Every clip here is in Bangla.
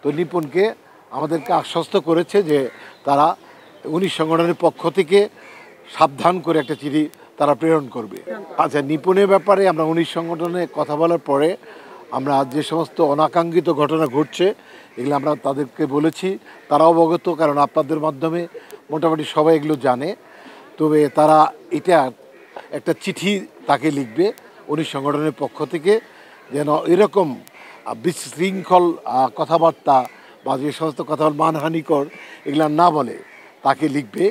তো নিপুণকে আমাদেরকে আশ্বস্ত করেছে যে তারা ১৯ সংগঠনের পক্ষ থেকে সাবধান করে একটা চিঠি তারা প্রেরণ করবে। আচ্ছা, নিপুণের ব্যাপারে আমরা ১৯ সংগঠনে কথা বলার পরে আমরা যে সমস্ত অনাকাঙ্ক্ষিত ঘটনা ঘটছে এগুলো আমরা তাদেরকে বলেছি, তারা অবগত, কারণ আপনাদের মাধ্যমে মোটামুটি সবাই এগুলো জানে। তবে তারা এটা একটা চিঠি তাকে লিখবে ১৯ সংগঠনের পক্ষ থেকে, যেন এরকম বিশৃঙ্খল কথাবার্তা বা যে সমস্ত কথা মানহানিকর এগুলা না বলে তাকে লিখবে।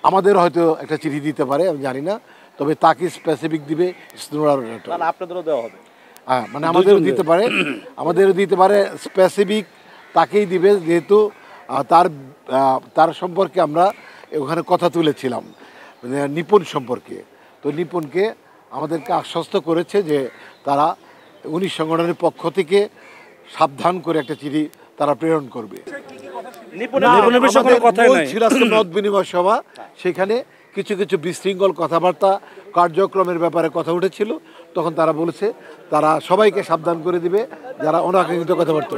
আমাদের হয়তো একটা চিঠি দিতে পারে, আমি জানি না, তবে তাকে স্পেসিফিক দিবে। আপনাদেরও দেওয়া হবে? হ্যাঁ, মানে আমাদেরও দিতে পারে স্পেসিফিক তাকেই দিবে, যেহেতু তার সম্পর্কে আমরা ওখানে কথা তুলেছিলাম, নিপুণ সম্পর্কে। তো নিপুণকে আমাদেরকে আশ্বস্ত করেছে যে তারা ১৯ সংগঠনের পক্ষ থেকে সাবধান করে একটা চিঠি তারা প্রেরণ করবে। মত বিনিময় সভা, সেখানে কিছু কিছু বিশৃঙ্খল কথাবার্তা কার্যক্রমের ব্যাপারে কথা উঠেছিল, তখন তারা বলেছে তারা সবাইকে সাবধান করে দিবে যারা অনাকাঙ্ক্ষিত কথাবার্তা।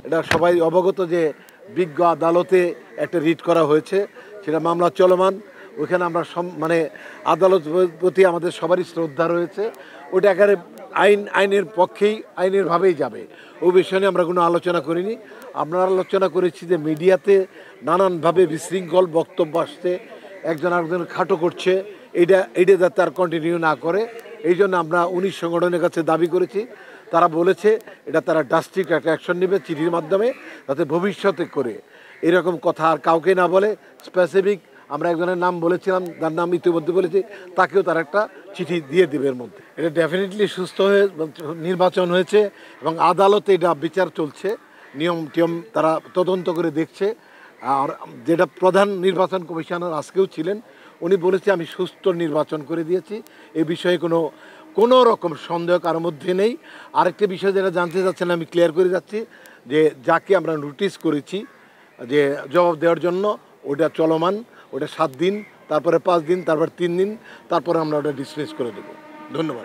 এটা সবাই অবগত যে বিজ্ঞ আদালতে একটা রিট করা হয়েছে, সেটা মামলা চলমান। ওইখানে আমরা মানে আদালত প্রতি আমাদের সবারই শ্রদ্ধা রয়েছে। ওইটা একেবারে আইনের পক্ষেই, আইনেরভাবেই যাবে। ওই বিষয় নিয়ে আমরা কোনো আলোচনা করিনি। আমরা আলোচনা করেছি যে মিডিয়াতে নানানভাবে বিশৃঙ্খল বক্তব্য আসছে, একজন আরেকজন খাটো করছে, এইটা যাতে আর কন্টিনিউ না করে, এই জন্য আমরা ১৯ সংগঠনের কাছে দাবি করেছি। তারা বলেছে এটা তারা ড্রাস্টিক একটা অ্যাকশন নেবে চিঠির মাধ্যমে, যাতে ভবিষ্যতে করে এরকম কথা আর কাউকে না বলে। স্পেসিফিক আমরা একজনের নাম বলেছিলাম, তার নাম ইতিমধ্যে বলেছি, তাকেও তার একটা চিঠি দিয়ে দেবে। এর মধ্যে এটা ডেফিনেটলি সুস্থ হয়ে নির্বাচন হয়েছে এবং আদালতে এটা বিচার চলছে, নিয়ম টিয়ম তারা তদন্ত করে দেখছে। আর যেটা প্রধান নির্বাচন কমিশনার আজকেও ছিলেন, উনি বলেছে আমি সুষ্ঠু নির্বাচন করে দিয়েছি, এ বিষয়ে কোনো রকম সন্দেহ কারোর মধ্যে নেই। আরেকটা বিষয় যেটা জানতে চাচ্ছেন আমি ক্লিয়ার করে যাচ্ছি, যে যাকে আমরা নোটিশ করেছি যে জবাব দেওয়ার জন্য, ওটা চলমান, ওটা 7 দিন, তারপরে 5 দিন, তারপর 3 দিন, তারপরে আমরা ওটা ডিসমিস করে দেব। ধন্যবাদ।